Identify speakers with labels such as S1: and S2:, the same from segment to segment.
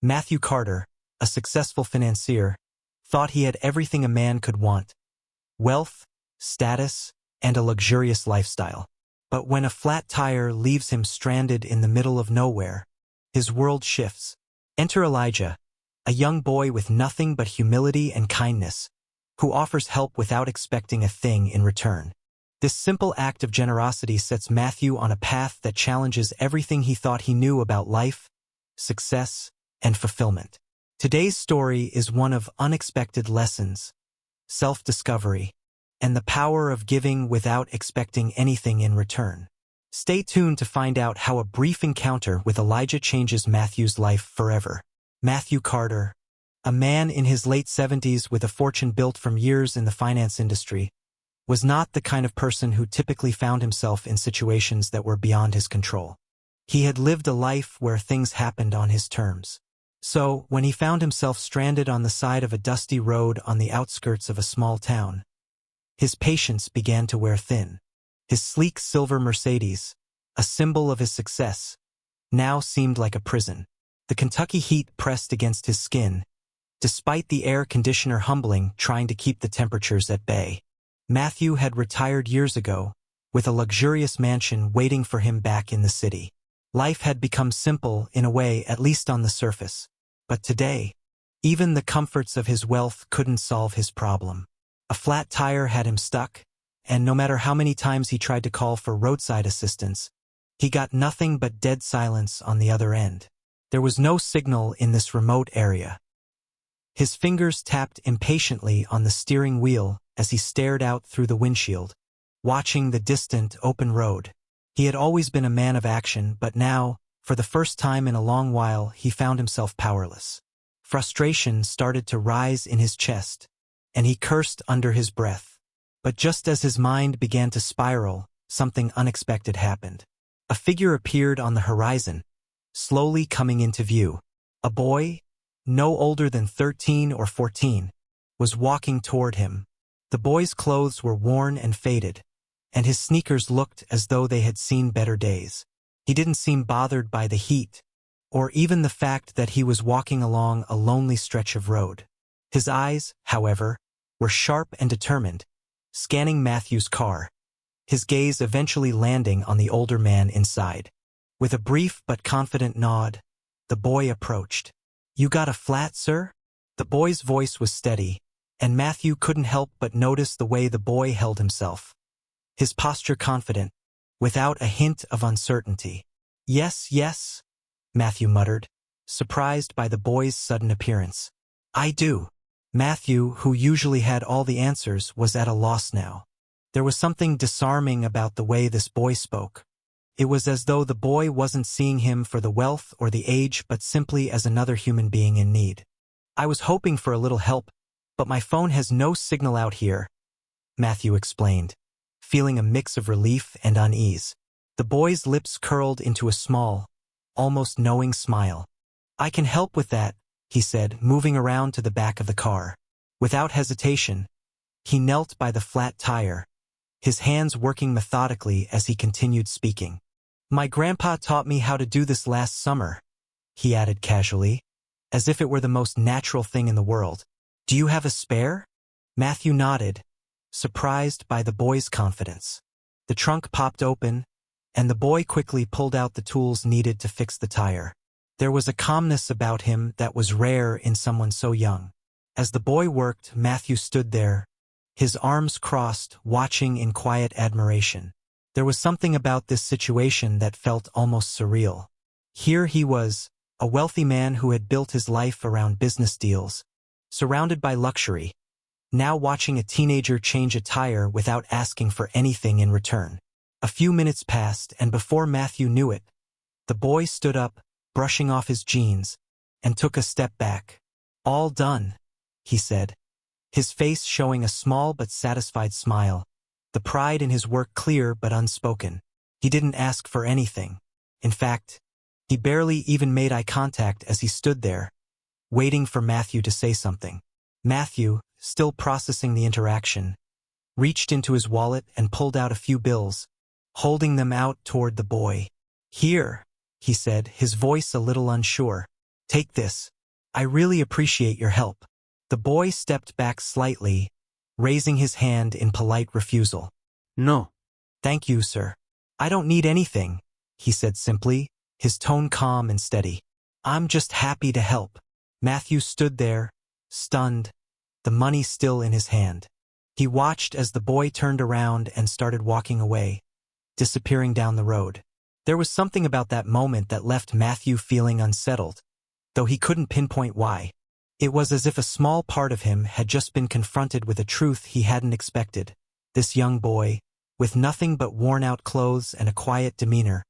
S1: Matthew Carter, a successful financier, thought he had everything a man could want: wealth, status, and a luxurious lifestyle. But when a flat tire leaves him stranded in the middle of nowhere, his world shifts. Enter Elijah, a young boy with nothing but humility and kindness, who offers help without expecting a thing in return. This simple act of generosity sets Matthew on a path that challenges everything he thought he knew about life, success, and fulfillment. Today's story is one of unexpected lessons, self-discovery, and the power of giving without expecting anything in return. Stay tuned to find out how a brief encounter with Elijah changes Matthew's life forever. Matthew Carter, a man in his late 70s with a fortune built from years in the finance industry, was not the kind of person who typically found himself in situations that were beyond his control. He had lived a life where things happened on his terms. So, when he found himself stranded on the side of a dusty road on the outskirts of a small town, his patience began to wear thin. His sleek silver Mercedes, a symbol of his success, now seemed like a prison. The Kentucky heat pressed against his skin, despite the air conditioner humbling, trying to keep the temperatures at bay. Matthew had retired years ago, with a luxurious mansion waiting for him back in the city. Life had become simple, in a way, at least on the surface. But today, even the comforts of his wealth couldn't solve his problem. A flat tire had him stuck, and no matter how many times he tried to call for roadside assistance, he got nothing but dead silence on the other end. There was no signal in this remote area. His fingers tapped impatiently on the steering wheel as he stared out through the windshield, watching the distant, open road. He had always been a man of action, but now, for the first time in a long while, he found himself powerless. Frustration started to rise in his chest, and he cursed under his breath. But just as his mind began to spiral, something unexpected happened. A figure appeared on the horizon, slowly coming into view. A boy, no older than 13 or 14, was walking toward him. The boy's clothes were worn and faded, and his sneakers looked as though they had seen better days. He didn't seem bothered by the heat, or even the fact that he was walking along a lonely stretch of road. His eyes, however, were sharp and determined, scanning Matthew's car, his gaze eventually landing on the older man inside. With a brief but confident nod, the boy approached. "You got a flat, sir?" The boy's voice was steady, and Matthew couldn't help but notice the way the boy held himself. His posture confident, without a hint of uncertainty. "Yes, yes," Matthew muttered, surprised by the boy's sudden appearance. "I do." Matthew, who usually had all the answers, was at a loss now. There was something disarming about the way this boy spoke. It was as though the boy wasn't seeing him for the wealth or the age, but simply as another human being in need. "I was hoping for a little help, but my phone has no signal out here," Matthew explained, feeling a mix of relief and unease. The boy's lips curled into a small, almost knowing smile. "I can help with that," he said, moving around to the back of the car. Without hesitation, he knelt by the flat tire, his hands working methodically as he continued speaking. "My grandpa taught me how to do this last summer," he added casually, as if it were the most natural thing in the world. "Do you have a spare?" Matthew nodded, surprised by the boy's confidence. The trunk popped open, and the boy quickly pulled out the tools needed to fix the tire. There was a calmness about him that was rare in someone so young. As the boy worked, Matthew stood there, his arms crossed, watching in quiet admiration. There was something about this situation that felt almost surreal. Here he was, a wealthy man who had built his life around business deals, surrounded by luxury, now watching a teenager change a tire without asking for anything in return. A few minutes passed, and before Matthew knew it, the boy stood up, brushing off his jeans, and took a step back. "All done," he said, his face showing a small but satisfied smile, the pride in his work clear but unspoken. He didn't ask for anything. In fact, he barely even made eye contact as he stood there, waiting for Matthew to say something. Matthew, still processing the interaction, reached into his wallet and pulled out a few bills, holding them out toward the boy. "Here," he said, his voice a little unsure. Take this. I really appreciate your help. The boy stepped back slightly, raising his hand in polite refusal.
S2: No.
S1: Thank you, sir. I don't need anything, he said simply, his tone calm and steady. I'm just happy to help. Matthew stood there, stunned, the money still in his hand. He watched as the boy turned around and started walking away, disappearing down the road. There was something about that moment that left Matthew feeling unsettled, though he couldn't pinpoint why. It was as if a small part of him had just been confronted with a truth he hadn't expected. This young boy, with nothing but worn-out clothes and a quiet demeanor,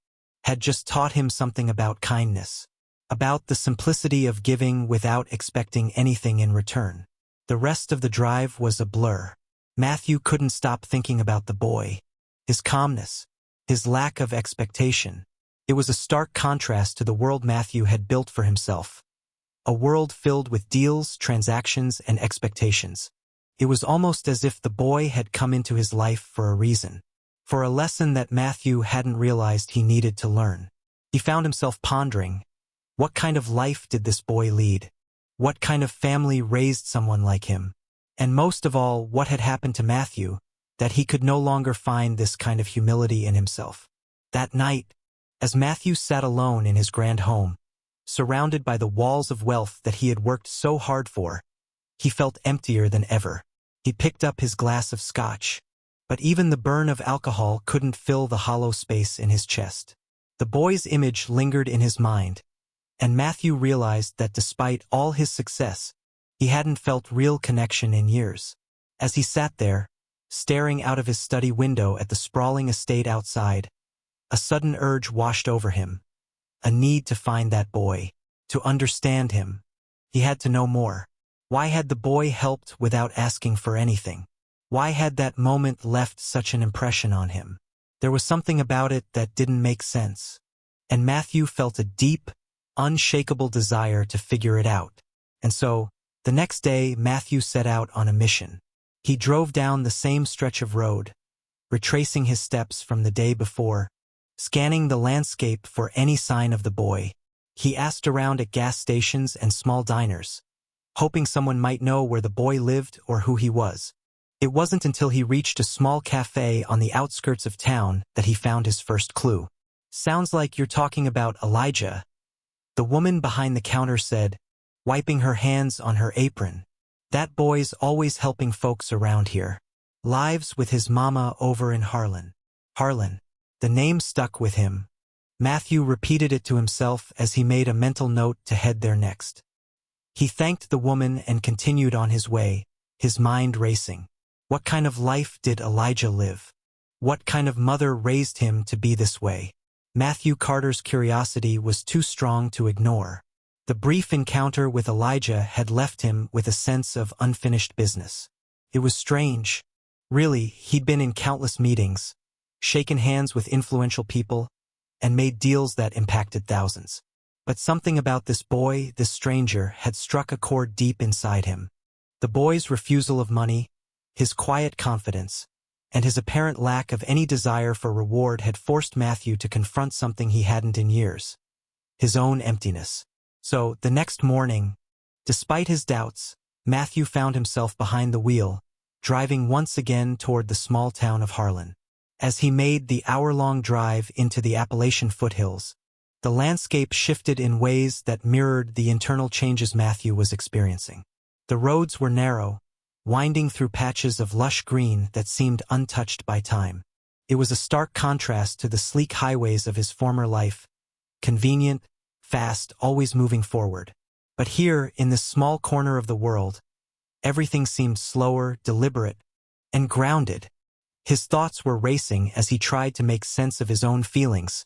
S1: had just taught him something about kindness, about the simplicity of giving without expecting anything in return. The rest of the drive was a blur. Matthew couldn't stop thinking about the boy, his calmness, his lack of expectation. It was a stark contrast to the world Matthew had built for himself, a world filled with deals, transactions, and expectations. It was almost as if the boy had come into his life for a reason, for a lesson that Matthew hadn't realized he needed to learn. He found himself pondering, what kind of life did this boy lead? What kind of family raised someone like him? And most of all, what had happened to Matthew, that he could no longer find this kind of humility in himself? That night, as Matthew sat alone in his grand home, surrounded by the walls of wealth that he had worked so hard for, he felt emptier than ever. He picked up his glass of scotch, but even the burn of alcohol couldn't fill the hollow space in his chest. The boy's image lingered in his mind, and Matthew realized that despite all his success, he hadn't felt real connection in years. As he sat there, staring out of his study window at the sprawling estate outside, a sudden urge washed over him, a need to find that boy, to understand him. He had to know more. Why had the boy helped without asking for anything? Why had that moment left such an impression on him? There was something about it that didn't make sense, and Matthew felt a deep, unshakable desire to figure it out. And so, the next day, Matthew set out on a mission. He drove down the same stretch of road, retracing his steps from the day before, scanning the landscape for any sign of the boy. He asked around at gas stations and small diners, hoping someone might know where the boy lived or who he was. It wasn't until he reached a small cafe on the outskirts of town that he found his first clue. Sounds like you're talking about Elijah, the woman behind the counter said, wiping her hands on her apron. That boy's always helping folks around here. Lives with his mama over in Harlan. Harlan. The name stuck with him. Matthew repeated it to himself as he made a mental note to head there next. He thanked the woman and continued on his way, his mind racing. What kind of life did Elijah live? What kind of mother raised him to be this way? Matthew Carter's curiosity was too strong to ignore. The brief encounter with Elijah had left him with a sense of unfinished business. It was strange. Really, he'd been in countless meetings, shaken hands with influential people, and made deals that impacted thousands. But something about this boy, this stranger, had struck a chord deep inside him. The boy's refusal of money, his quiet confidence, and his apparent lack of any desire for reward had forced Matthew to confront something he hadn't in years: his own emptiness. So, the next morning, despite his doubts, Matthew found himself behind the wheel, driving once again toward the small town of Harlan. As he made the hour-long drive into the Appalachian foothills, the landscape shifted in ways that mirrored the internal changes Matthew was experiencing. The roads were narrow, winding through patches of lush green that seemed untouched by time. It was a stark contrast to the sleek highways of his former life, convenient, fast, always moving forward. But here, in this small corner of the world, everything seemed slower, deliberate, and grounded. His thoughts were racing as he tried to make sense of his own feelings,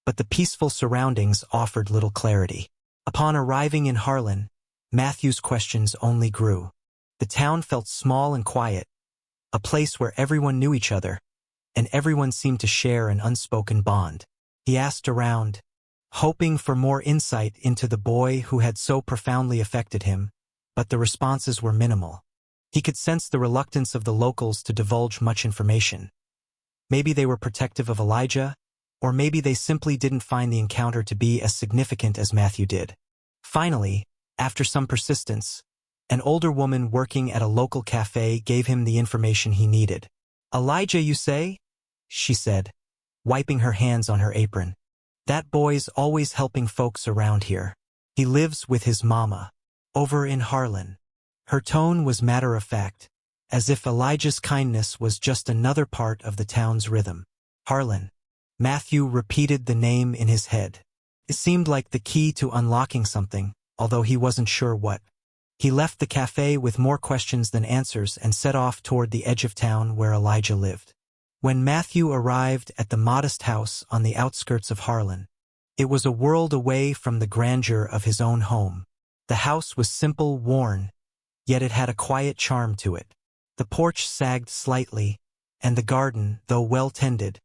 S1: but the peaceful surroundings offered little clarity. Upon arriving in Harlan, Matthew's questions only grew. The town felt small and quiet, a place where everyone knew each other, and everyone seemed to share an unspoken bond. He asked around, hoping for more insight into the boy who had so profoundly affected him, but the responses were minimal. He could sense the reluctance of the locals to divulge much information. Maybe they were protective of Elijah, or maybe they simply didn't find the encounter to be as significant as Matthew did. Finally, after some persistence, an older woman working at a local cafe gave him the information he needed. "Elijah, you say?" she said, wiping her hands on her apron. "That boy's always helping folks around here. He lives with his mama, over in Harlan." Her tone was matter-of-fact, as if Elijah's kindness was just another part of the town's rhythm. Harlan. Matthew repeated the name in his head. It seemed like the key to unlocking something, although he wasn't sure what. He left the cafe with more questions than answers and set off toward the edge of town where Elijah lived. When Matthew arrived at the modest house on the outskirts of Harlan, it was a world away from the grandeur of his own home. The house was simple, worn, yet it had a quiet charm to it. The porch sagged slightly, and the garden, though well-tended,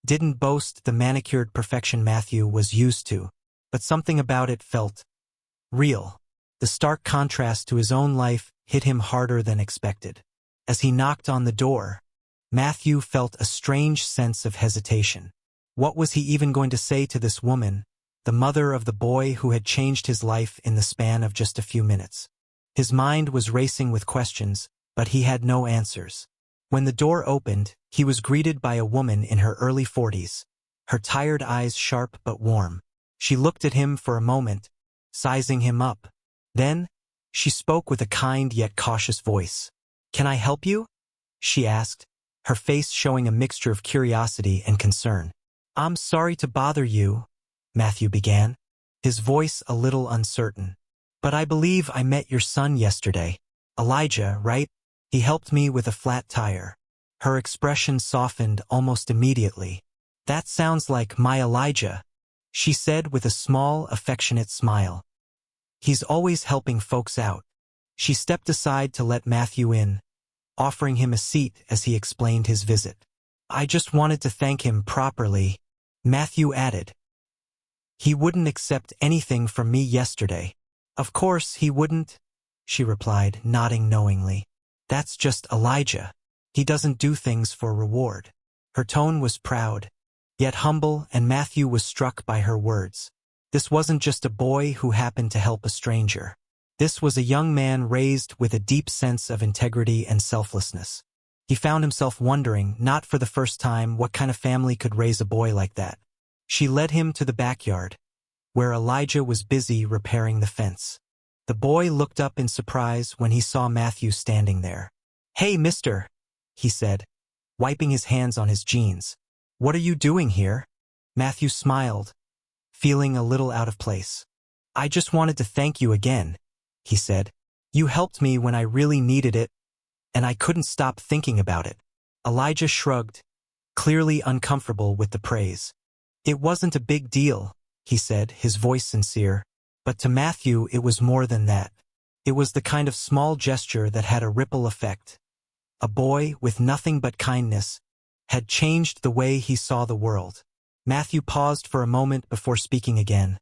S1: didn't boast the manicured perfection Matthew was used to, but something about it felt real. The stark contrast to his own life hit him harder than expected. As he knocked on the door, Matthew felt a strange sense of hesitation. What was he even going to say to this woman, the mother of the boy who had changed his life in the span of just a few minutes? His mind was racing with questions, but he had no answers. When the door opened, he was greeted by a woman in her early 40s, her tired eyes sharp but warm. She looked at him for a moment, sizing him up. Then, she spoke with a kind yet cautious voice. "Can I help you?" she asked, her face showing a mixture of curiosity and concern. "I'm sorry to bother you," Matthew began, his voice a little uncertain. "But I believe I met your son yesterday. Elijah, right? He helped me with a flat tire." Her expression softened almost immediately. "That sounds like my Elijah," she said with a small, affectionate smile. "He's always helping folks out." She stepped aside to let Matthew in, offering him a seat as he explained his visit. "I just wanted to thank him properly," Matthew added. "He wouldn't accept anything from me yesterday." "Of course he wouldn't," she replied, nodding knowingly. "That's just Elijah. He doesn't do things for reward." Her tone was proud, yet humble, and Matthew was struck by her words. This wasn't just a boy who happened to help a stranger. This was a young man raised with a deep sense of integrity and selflessness. He found himself wondering, not for the first time, what kind of family could raise a boy like that. She led him to the backyard, where Elijah was busy repairing the fence. The boy looked up in surprise when he saw Matthew standing there. "Hey, mister," he said, wiping his hands on his jeans. "What are you doing here?" Matthew smiled, feeling a little out of place. "I just wanted to thank you again," he said. "You helped me when I really needed it, and I couldn't stop thinking about it." Elijah shrugged, clearly uncomfortable with the praise. "It wasn't a big deal," he said, his voice sincere, but to Matthew it was more than that. It was the kind of small gesture that had a ripple effect. A boy with nothing but kindness had changed the way he saw the world. Matthew paused for a moment before speaking again,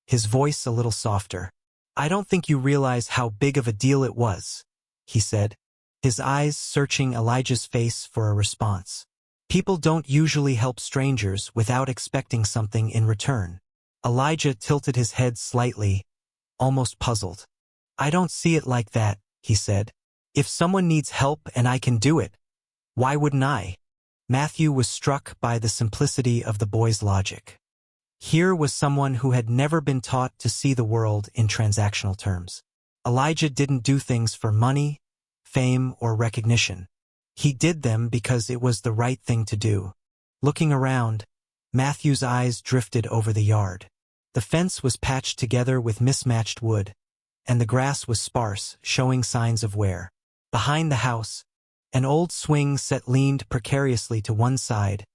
S1: his voice a little softer. "I don't think you realize how big of a deal it was," he said, his eyes searching Elijah's face for a response. "People don't usually help strangers without expecting something in return." Elijah tilted his head slightly, almost puzzled. "I don't see it like that," he said. "If someone needs help and I can do it, why wouldn't I?" Matthew was struck by the simplicity of the boy's logic. Here was someone who had never been taught to see the world in transactional terms. Elijah didn't do things for money, fame, or recognition. He did them because it was the right thing to do. Looking around, Matthew's eyes drifted over the yard. The fence was patched together with mismatched wood, and the grass was sparse, showing signs of wear. Behind the house, an old swing set leaned precariously to one side,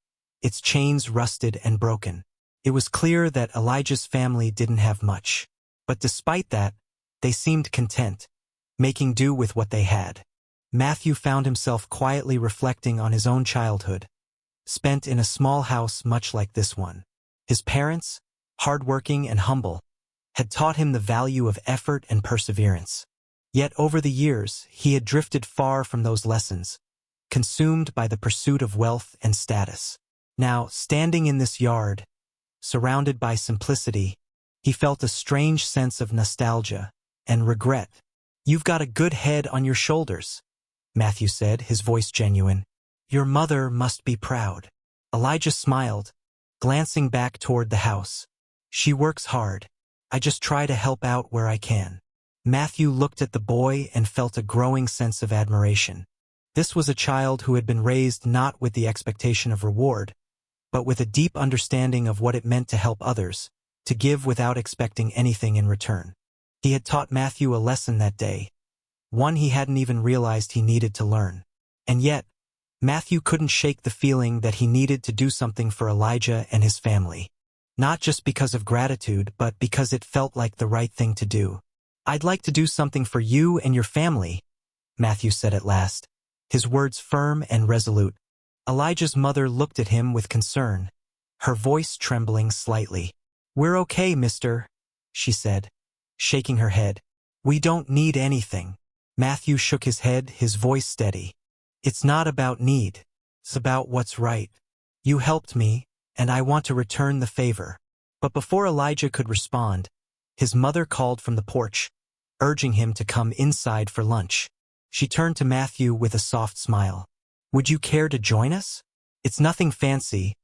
S1: its chains rusted and broken. It was clear that Elijah's family didn't have much. But despite that, they seemed content, making do with what they had. Matthew found himself quietly reflecting on his own childhood, spent in a small house much like this one. His parents, hardworking and humble, had taught him the value of effort and perseverance. Yet over the years, he had drifted far from those lessons, consumed by the pursuit of wealth and status. Now, standing in this yard, surrounded by simplicity, He felt a strange sense of nostalgia and regret. "You've got a good head on your shoulders," Matthew said, his voice genuine. "Your mother must be proud." Elijah smiled, glancing back toward the house. "She works hard. I just try to help out where I can." Matthew looked at the boy and felt a growing sense of admiration. This was a child who had been raised not with the expectation of reward, but with a deep understanding of what it meant to help others, to give without expecting anything in return. He had taught Matthew a lesson that day, one he hadn't even realized he needed to learn. And yet, Matthew couldn't shake the feeling that he needed to do something for Elijah and his family. Not just because of gratitude, but because it felt like the right thing to do. "I'd like to do something for you and your family," Matthew said at last, his words firm and resolute. Elijah's mother looked at him with concern, her voice trembling slightly. "We're okay, mister," she said, shaking her head. "We don't need anything." Matthew shook his head, his voice steady. "It's not about need. It's about what's right. You helped me, and I want to return the favor." But before Elijah could respond, his mother called from the porch, urging him to come inside for lunch. She turned to Matthew with a soft smile. "Would you care to join us? It's nothing fancy,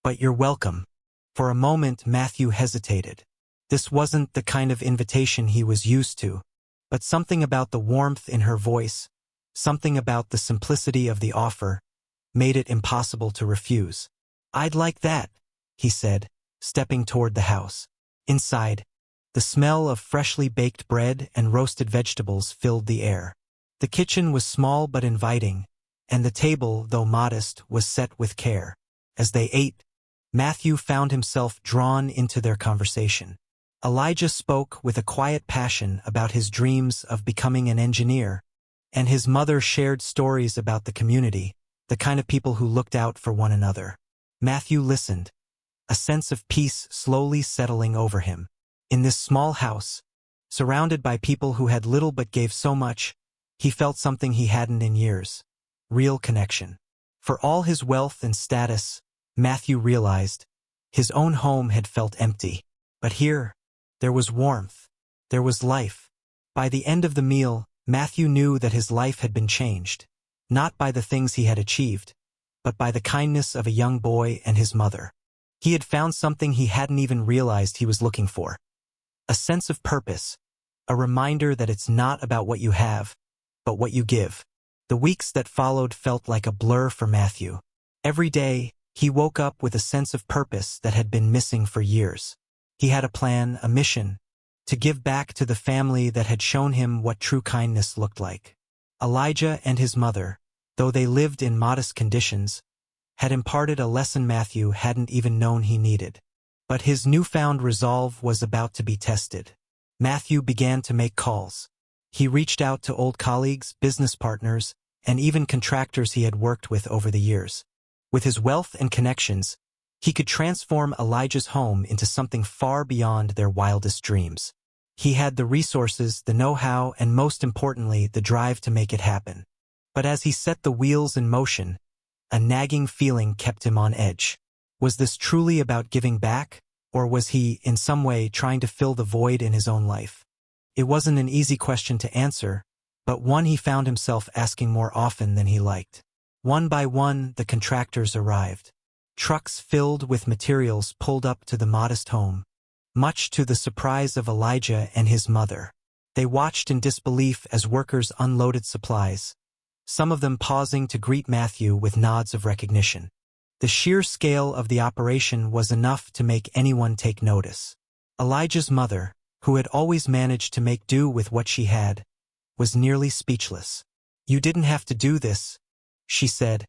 S1: but you're welcome." For a moment, Matthew hesitated. This wasn't the kind of invitation he was used to, but something about the warmth in her voice, something about the simplicity of the offer, made it impossible to refuse. "I'd like that," he said, stepping toward the house. Inside, the smell of freshly baked bread and roasted vegetables filled the air. The kitchen was small but inviting, and the table, though modest, was set with care. As they ate, Matthew found himself drawn into their conversation. Elijah spoke with a quiet passion about his dreams of becoming an engineer, and his mother shared stories about the community, the kind of people who looked out for one another. Matthew listened, a sense of peace slowly settling over him. In this small house, surrounded by people who had little but gave so much, he felt something he hadn't in years. Real connection. For all his wealth and status, Matthew realized, his own home had felt empty. But here, there was warmth. There was life. By the end of the meal, Matthew knew that his life had been changed, not by the things he had achieved, but by the kindness of a young boy and his mother. He had found something he hadn't even realized he was looking for. A sense of purpose, a reminder that it's not about what you have, but what you give. The weeks that followed felt like a blur for Matthew. Every day, he woke up with a sense of purpose that had been missing for years. He had a plan, a mission, to give back to the family that had shown him what true kindness looked like. Elijah and his mother, though they lived in modest conditions, had imparted a lesson Matthew hadn't even known he needed. But his newfound resolve was about to be tested. Matthew began to make calls. He reached out to old colleagues, business partners, and even contractors he had worked with over the years. With his wealth and connections, he could transform Elijah's home into something far beyond their wildest dreams. He had the resources, the know-how, and most importantly, the drive to make it happen. But as he set the wheels in motion, a nagging feeling kept him on edge. Was this truly about giving back, or was he, in some way, trying to fill the void in his own life? It wasn't an easy question to answer, but one he found himself asking more often than he liked. One by one, the contractors arrived. Trucks filled with materials pulled up to the modest home, much to the surprise of Elijah and his mother. They watched in disbelief as workers unloaded supplies, some of them pausing to greet Matthew with nods of recognition. The sheer scale of the operation was enough to make anyone take notice. Elijah's mother, who had always managed to make do with what she had, was nearly speechless. "You didn't have to do this," she said,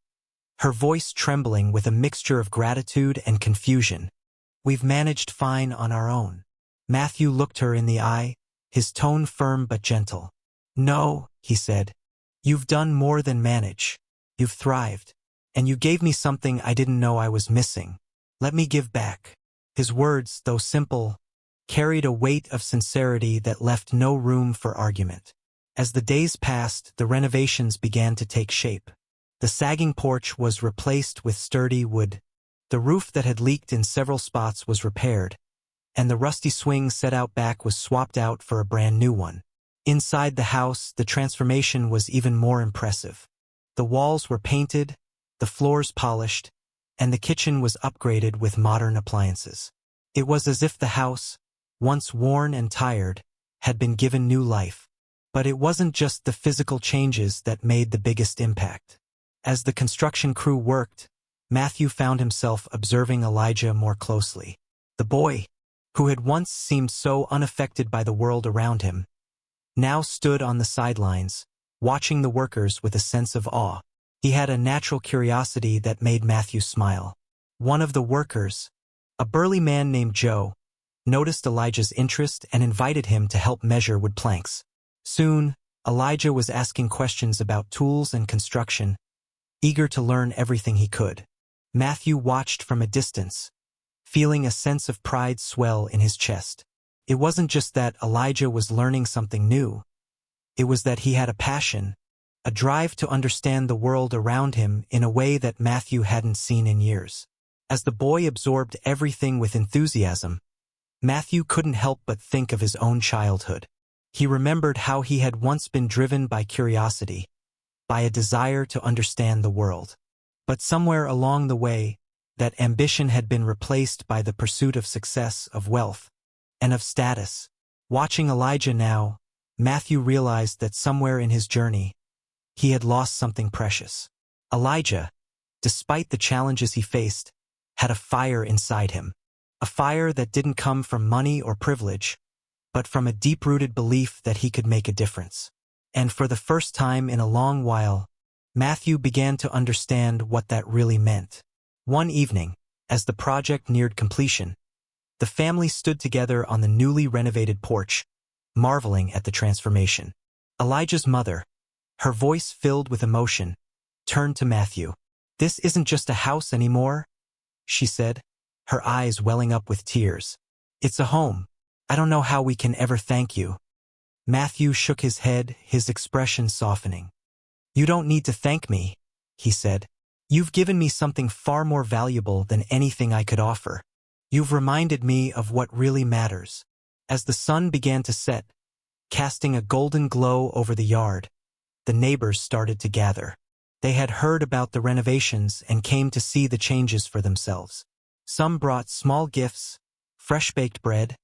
S1: her voice trembling with a mixture of gratitude and confusion. "We've managed fine on our own." Matthew looked her in the eye, his tone firm but gentle. "No," he said. "You've done more than manage. You've thrived. And you gave me something I didn't know I was missing. Let me give back." His words, though simple, carried a weight of sincerity that left no room for argument. As the days passed, the renovations began to take shape. The sagging porch was replaced with sturdy wood. The roof that had leaked in several spots was repaired, and the rusty swing set out back was swapped out for a brand new one. Inside the house, the transformation was even more impressive. The walls were painted, the floors polished, and the kitchen was upgraded with modern appliances. It was as if the house, once worn and tired, had been given new life. But it wasn't just the physical changes that made the biggest impact. As the construction crew worked, Matthew found himself observing Elijah more closely. The boy, who had once seemed so unaffected by the world around him, now stood on the sidelines, watching the workers with a sense of awe. He had a natural curiosity that made Matthew smile. One of the workers, a burly man named Joe, noticed Elijah's interest and invited him to help measure wood planks. Soon, Elijah was asking questions about tools and construction, eager to learn everything he could. Matthew watched from a distance, feeling a sense of pride swell in his chest. It wasn't just that Elijah was learning something new. It was that he had a passion, a drive to understand the world around him in a way that Matthew hadn't seen in years. As the boy absorbed everything with enthusiasm, Matthew couldn't help but think of his own childhood. He remembered how he had once been driven by curiosity, by a desire to understand the world. But somewhere along the way, that ambition had been replaced by the pursuit of success, of wealth, and of status. Watching Elijah now, Matthew realized that somewhere in his journey, he had lost something precious. Elijah, despite the challenges he faced, had a fire inside him. A fire that didn't come from money or privilege, but from a deep-rooted belief that he could make a difference. And for the first time in a long while, Matthew began to understand what that really meant. One evening, as the project neared completion, the family stood together on the newly renovated porch, marveling at the transformation. Elijah's mother, her voice filled with emotion, turned to Matthew. "This isn't just a house anymore," she said, her eyes welling up with tears. "It's a home. I don't know how we can ever thank you." Matthew shook his head, his expression softening. "You don't need to thank me," he said. "You've given me something far more valuable than anything I could offer. You've reminded me of what really matters." As the sun began to set, casting a golden glow over the yard, the neighbors started to gather. They had heard about the renovations and came to see the changes for themselves. Some brought small gifts, fresh-baked bread,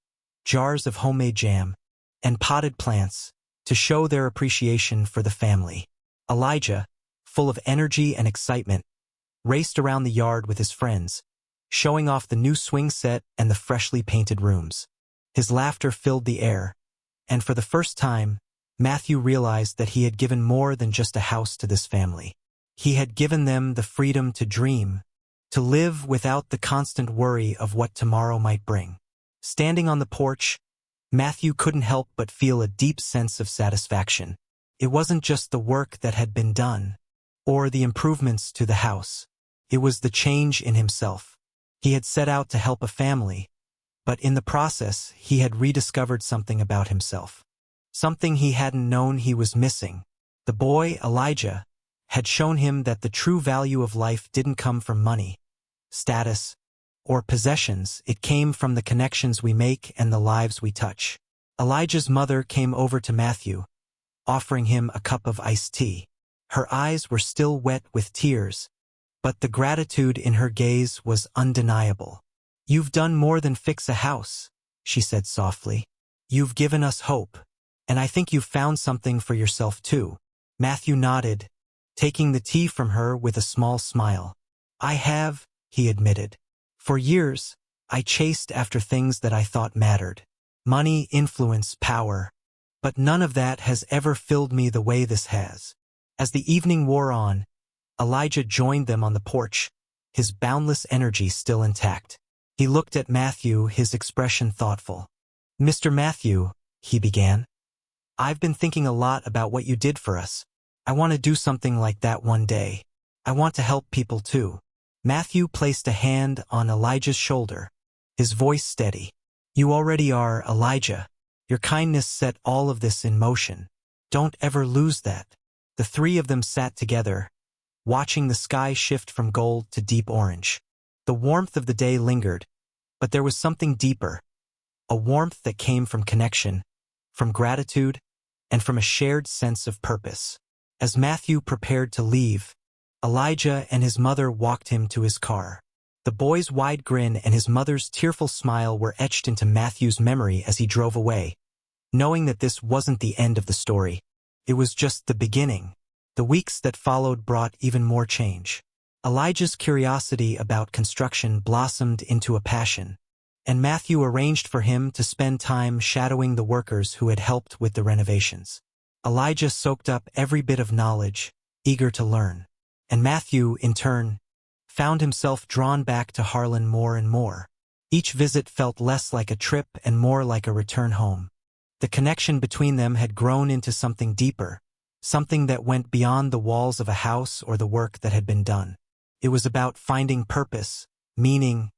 S1: jars of homemade jam, and potted plants to show their appreciation for the family. Elijah, full of energy and excitement, raced around the yard with his friends, showing off the new swing set and the freshly painted rooms. His laughter filled the air, and for the first time, Matthew realized that he had given more than just a house to this family. He had given them the freedom to dream, to live without the constant worry of what tomorrow might bring. Standing on the porch, Matthew couldn't help but feel a deep sense of satisfaction. It wasn't just the work that had been done, or the improvements to the house. It was the change in himself. He had set out to help a family, but in the process, he had rediscovered something about himself. Something he hadn't known he was missing. The boy, Elijah, had shown him that the true value of life didn't come from money, status, or possessions. It came from the connections we make and the lives we touch. Elijah's mother came over to Matthew, offering him a cup of iced tea. Her eyes were still wet with tears, but the gratitude in her gaze was undeniable. "You've done more than fix a house," she said softly. "You've given us hope, and I think you've found something for yourself too." Matthew nodded, taking the tea from her with a small smile. "I have," he admitted. "For years, I chased after things that I thought mattered. Money, influence, power. But none of that has ever filled me the way this has." As the evening wore on, Elijah joined them on the porch, his boundless energy still intact. He looked at Matthew, his expression thoughtful. "Mr. Matthew," he began, "I've been thinking a lot about what you did for us. I want to do something like that one day. I want to help people too." Matthew placed a hand on Elijah's shoulder, his voice steady. "You already are, Elijah. Your kindness set all of this in motion. Don't ever lose that." The three of them sat together, watching the sky shift from gold to deep orange. The warmth of the day lingered, but there was something deeper, a warmth that came from connection, from gratitude, and from a shared sense of purpose. As Matthew prepared to leave, Elijah and his mother walked him to his car. The boy's wide grin and his mother's tearful smile were etched into Matthew's memory as he drove away, knowing that this wasn't the end of the story. It was just the beginning. The weeks that followed brought even more change. Elijah's curiosity about construction blossomed into a passion, and Matthew arranged for him to spend time shadowing the workers who had helped with the renovations. Elijah soaked up every bit of knowledge, eager to learn. And Matthew, in turn, found himself drawn back to Harlan more and more. Each visit felt less like a trip and more like a return home. The connection between them had grown into something deeper, something that went beyond the walls of a house or the work that had been done. It was about finding purpose, meaning,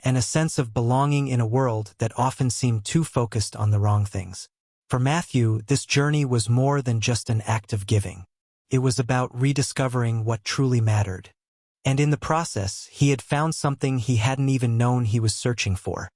S1: and a sense of belonging in a world that often seemed too focused on the wrong things. For Matthew, this journey was more than just an act of giving. It was about rediscovering what truly mattered. And in the process, he had found something he hadn't even known he was searching for.